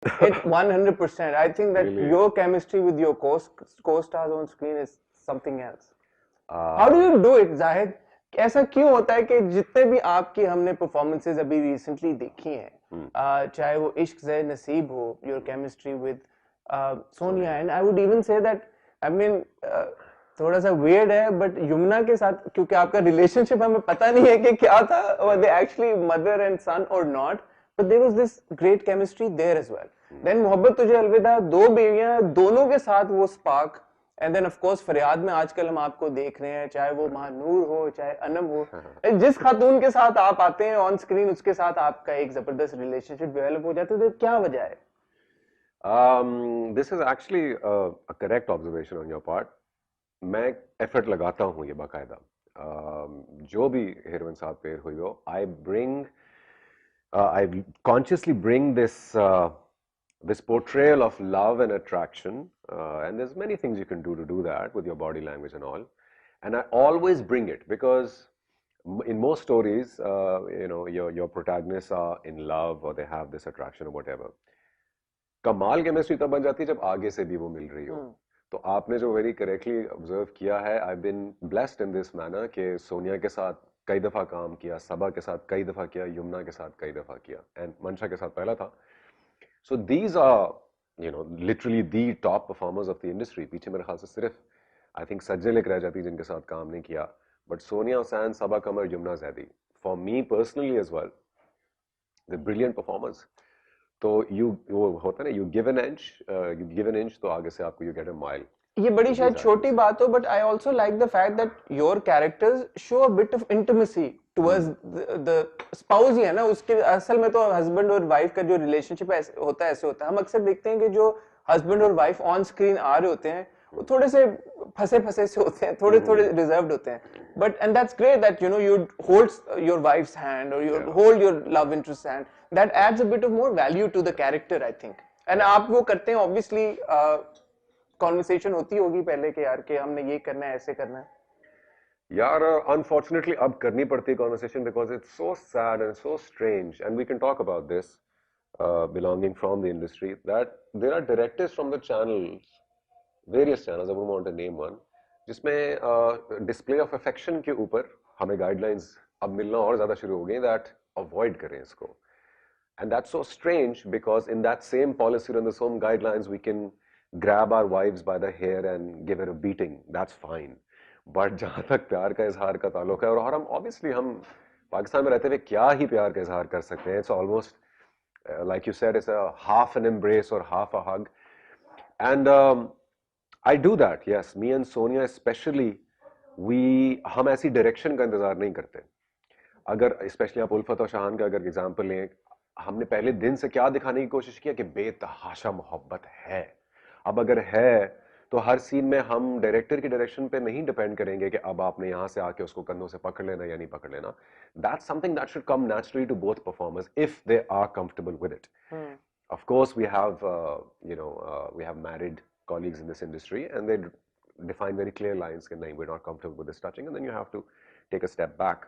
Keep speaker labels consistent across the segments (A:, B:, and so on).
A: It 100%. I think that
B: Really.
A: your chemistry with your co-stars on screen is something else. How do
B: Um,
A: you do it, Zahid? ऐसा क्यों होता है कि जितने भी आपकी हमने परफॉर्मेंसेज अभी रिसेंटली देखी हैं,
B: hmm,
A: चाहे वो इश्क ज़े नसीब हो, your chemistry with Sonia,
B: Sonia.
A: And I would even say that, I mean, थोड़ा सा weird है, बट यमुना के साथ क्योंकि आपका रिलेशनशिप हमें पता नहीं है कि क्या था, were they actually mother and son or not, but there was this great chemistry there as well.
B: Hmm.
A: Then Mohabbat Tujhe Alvida, दो बेबियां, दोनों के साथ वो spark. And then of course Faryaad में आजकल हम आपको देख रहे हैं, चाहे वो महानूर हो चाहे अनम हो, जिस खातून के साथ आप आते हैं ऑन स्क्रीन उसके साथ आपका एक जबरदस्त रिलेशनशिप डेवलप हो जाता है, तो क्या वजह है?
B: This is actually a correct observation on your part. मैं एफर्ट लगाता हूँ ये बाकायदा. जो भी हीरोइन साथ पेयर हुई हो, I consciously bring this portrayal of love and attraction, and there's many things you can do to do that with your body language and all. And I always bring it because in most stories, your protagonists are in love or they have this attraction or whatever. कमाल chemistry तब बन जाती है जब आगे से भी वो मिल रही हो. तो आपने जो वेरी करेक्टली ऑब्जर्व किया है, I been blessed in this manner कि सोनिया के साथ कई दफा काम किया, सबा के साथ कई दफा किया, यमुना के साथ कई दफा किया, एंड मंशा के साथ पहला था. So these are literally the top performers of the industry. पीछे मेरे ख्याल से सिर्फ आई थिंक सज्जल एक रह जाती जिनके साथ काम नहीं किया, but Sonia Hussain, Saba Qamar, Yumna Zaidi, for me personally as well, the brilliant performers. तो वो होता है ना, यू गिव एन इंच तो आगे से आपको यू गेट अ माइल.
A: ये बड़ी
B: तो दीज
A: शायद छोटी
B: एक्टर्स.
A: बात हो, but I also like the fact that your characters show a bit of intimacy towards the spouse ही है ना, उसके असल में तो हस्बैंड और वाइफ का जो रिलेशनशिप होता है ऐसे होता है. हम अक्सर देखते हैं कि जो हस्बैंड और वाइफ ऑन स्क्रीन आ रहे होते हैं वो थोड़े से फंसे फंसे से होते हैं, थोड़े थोड़े रिजर्व्ड होते हैं, but and that's great that you know you hold your wife's hand और you
B: Yeah.
A: Hold your love interest hand. That adds a bit of more value to the character, I think. And
B: Yeah.
A: आप वो करते हैं obviously. Conversation होती होगी पहले के यार कि हमने ये करना है, ऐसे करना है.
B: यार, अनफॉर्चुनेटली अब करनी पड़ती है conversation because it's so sad and so strange, and we can talk about this belonging from the industry, that there are directives from the channels, various channels, I wouldn't want to name one, जिसमें display of affection के ऊपर हमें guidelines अब मिलना और ज्यादा शुरू हो गई, दैट अवॉइड करें इसको. And that's so strange because in that same policy or in the same guidelines, we can grab our wives by the hair and give her a beating. That's fine. But जहाँ तक प्यार का इजहार का ताल्लुक है, और हम obviously हम पाकिस्तान में रहते हुए क्या ही प्यार का इजहार कर सकते हैं. It's almost like you said, it's a half an embrace or half a hug. And I do that. Yes, me and Sonia especially, हम ऐसी डायरेक्शन का इंतजार नहीं करते. अगर स्पेशली आप उल्फत और शाहान का अगर एग्जांपल लें, हमने पहले दिन से क्या दिखाने की कोशिश किया कि बेतहाशा मोहब्बत है. अब अगर है तो हर सीन में हम डायरेक्टर की डायरेक्शन पे नहीं डिपेंड करेंगे कि अब आपने यहां से आके उसको कंधों से पकड़ लेना या नहीं पकड़ लेना. That's something that should come naturally to both performers if they are comfortable with it. Of course, we have married colleagues in this industry, and they define very clear lines. That, we're not comfortable with this touching, and then you have to take a step back.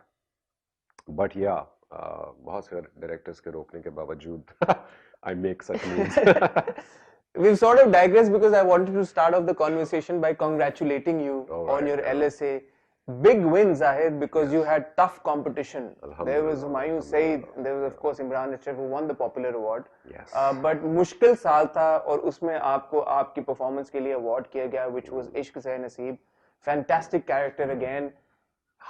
B: But yeah, बहुत से directors के रोकने के बावजूद I make such moves.
A: We've sort of digressed because I wanted to start off the conversation by congratulating you
B: All
A: on
B: right,
A: your
B: yeah.
A: LSA. Big win, Zahid, because you
B: Yes.
A: had tough competition. There was
B: Alhamdulillah,
A: Humayun Saeed,
B: alhamdulillah.
A: there was of
B: Yeah.
A: course Imran Achar who won the popular award.
B: Yes.
A: But मुश्किल साल था और उसमें आपको आपकी performance के लिए award किया गया, which was इश्क से नसीब. Fantastic character again.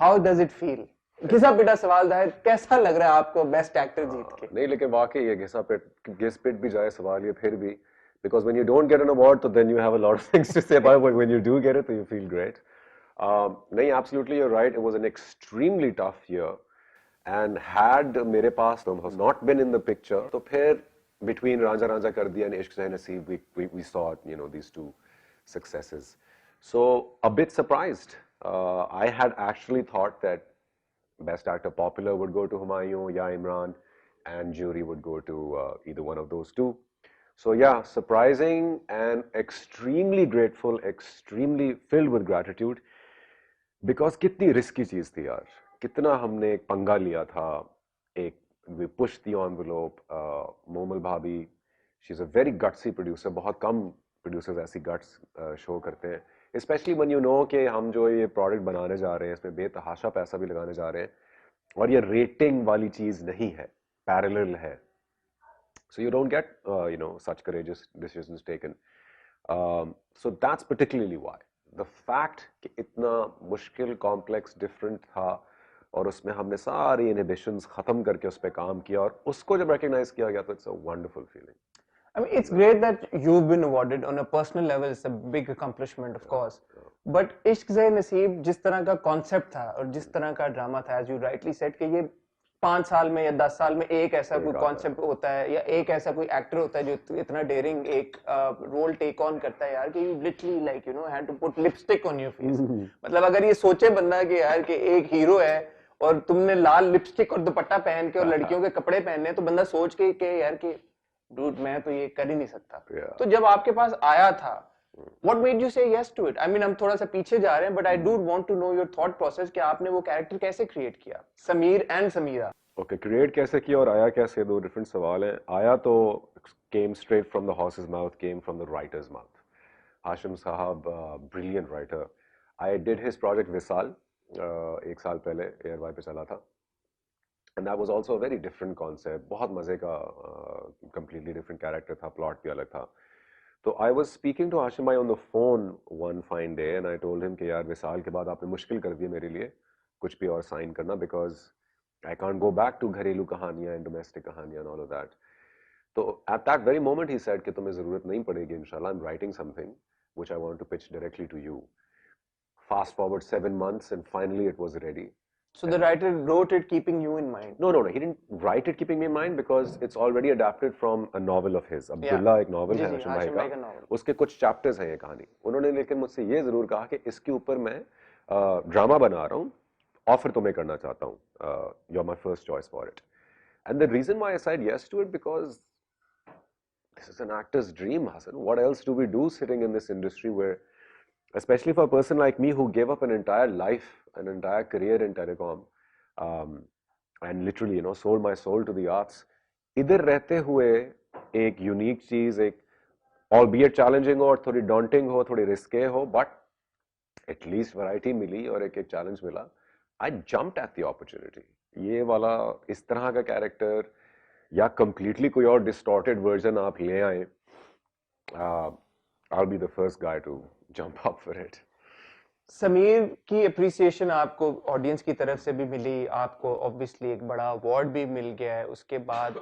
A: How does it feel? घिसा पिटा सवाल था, कैसा लग रहा है आपको बेस्ट एक्टर जीत के?
B: नहीं, लेकिन वाकई ये घिस पिट भी जाए सवाल ये फिर भी, because when you don't get an award, so then you have a lot of things to say about it, but when you do get it, so you feel great. नहीं, absolutely you're right. It was an extremely tough year, and had मेरे पास not been in the picture, तो फिर between Ranja Ranja Kar Diya and Ishq Se Naseeb, we saw, these two successes. So a bit surprised. I had actually thought that Best Actor Popular would go to Humayun, Ya Imran, and jury would go to either one of those two. So yeah, surprising and extremely grateful, extremely filled with gratitude, because कितनी risky चीज थी यार, कितना हमने एक पंगा लिया था, एक we pushed the envelope. Momal Bhabhi she's a very gutsy producer. बहुत कम producers ऐसी guts show करते हैं, especially when you know कि हम जो ये product बनाने जा रहे हैं इसमें बेतहाशा पैसा भी लगाने जा रहे हैं और ये rating वाली चीज नहीं है, parallel है. So you don't get such courageous decisions taken. So that's particularly why. The fact कि इतना मुश्किल, complex, different था और उसमें हमने सारी inhibitions खत्म करके उस पे काम किया और उसको जब recognize किया गया तो it's a wonderful feeling.
A: I mean, it's great that you've been awarded on a personal level. It's a big accomplishment, of course. But इश्क से नसीब जिस तरह का concept था और जिस तरह का ड्रामा था, as you rightly said, कि ये 5 साल में या 10 साल में एक ऐसा कोई कॉन्सेप्ट होता है या एक ऐसा कोई एक्टर होता है जो इतना डेयरिंग एक रोल टेक ऑन करता है यार कि you literally like had to put lipstick on your face. मतलब अगर ये सोचे बंदा कि यार कि एक हीरो है और तुमने लाल लिपस्टिक और दुपट्टा पहन के और लड़कियों के कपड़े पहने तो बंदा सोच के यार कि डूड मैं तो ये कर ही नहीं सकता. तो जब आपके पास आया था, what made you say yes to it? I mean, हम थोड़ा सा पीछे जा रहे हैं, but I do want to know your thought process कि आपने वो कैरेक्टर कैसे क्रिएट किया, Sameer and Sameera.
B: Okay, create कैसे किया और आया कैसे, दो डिफरेंट सवाल हैं. आया तो came straight from the horse's mouth, came from the writer's mouth. Hashim साहब, brilliant writer. I did his project विसाल, एक साल पहले एयरवाई पे चला था. And that was also a very different concept. बहुत मजे का, completely different character था, plot भी अलग था. तो I was speaking to Hashim bhai on the phone one fine day and I told him कि यार विसाल के बाद आपने मुश्किल कर दी मेरे लिए कुछ भी और साइन करना because I can't go back to घरेलू कहानियां and domestic कहानियां and all of that. तो at that very moment he said कि तुम्हें जरूरत नहीं पड़ेगी इंशाल्लाह. I'm writing something which I want to pitch directly to you. Fast forward 7 months and finally it was ready.
A: So the writer wrote it keeping you in mind.
B: No. He didn't write it keeping me in mind because it's already adapted from a novel of his. Abdullah एक novel है हाशिम भाई का. उसके कुछ chapters हैं ये कहानी. उन्होंने लेकिन मुझसे ये जरूर कहा कि इसके ऊपर मैं ड्रामा बना रहा हूँ, ऑफर तुम्हें करना चाहता हूँ. You're my first choice for it. And the reason why I said yes to it because this is an actor's dream, Hassan. What else do we do sitting in this industry where, especially for a person like me who gave up an entire life, an entire career in telecom, and literally, sold my soul to the arts. इधर रहते हुए एक unique चीज, एक albeit challenging हो और थोड़ी daunting हो, थोड़ी risque हो, but at least variety मिली और एक challenge मिला. I jumped at the opportunity. ये वाला इस तरह का character या completely कोई और distorted version आप ले आए, I'll be the first guy to jump up for it.
A: Sameer की अप्रिसिएशन आपको ऑडियंस की तरफ से भी मिली, आपको ऑब्वियसली एक बड़ा अवार्ड भी मिल गया है उसके बाद,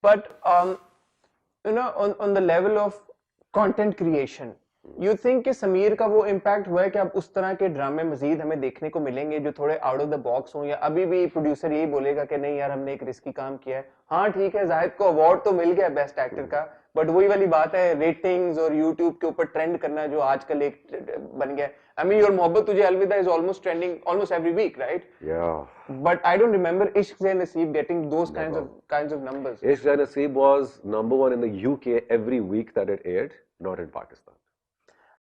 A: but on the level of content creation you think कि समीर का वो इम्पैक्ट हुआ है कि अब उस तरह के ड्रामे मजीद हमें देखने को मिलेंगे जो थोड़े आउट ऑफ द बॉक्स हों, या अभी भी प्रोड्यूसर यही बोलेगा कि नहीं यार हमने एक रिस्की काम किया है. हाँ ठीक है, जाहिद को अवार्ड तो मिल गया बेस्ट एक्टर का, बट वही वाली बात है रेटिंग्स और यूट्यूब के ऊपर ट्रेंड करना जो आजकल एक बन गया. I mean your Mohabbat Tujhe Alvida is almost trending almost every week, right? But I don't remember Ishq Se Naseeb getting those kinds of numbers.
B: Ishq Se Naseeb was number 1 in the UK every week that it aired, not in Pakistan.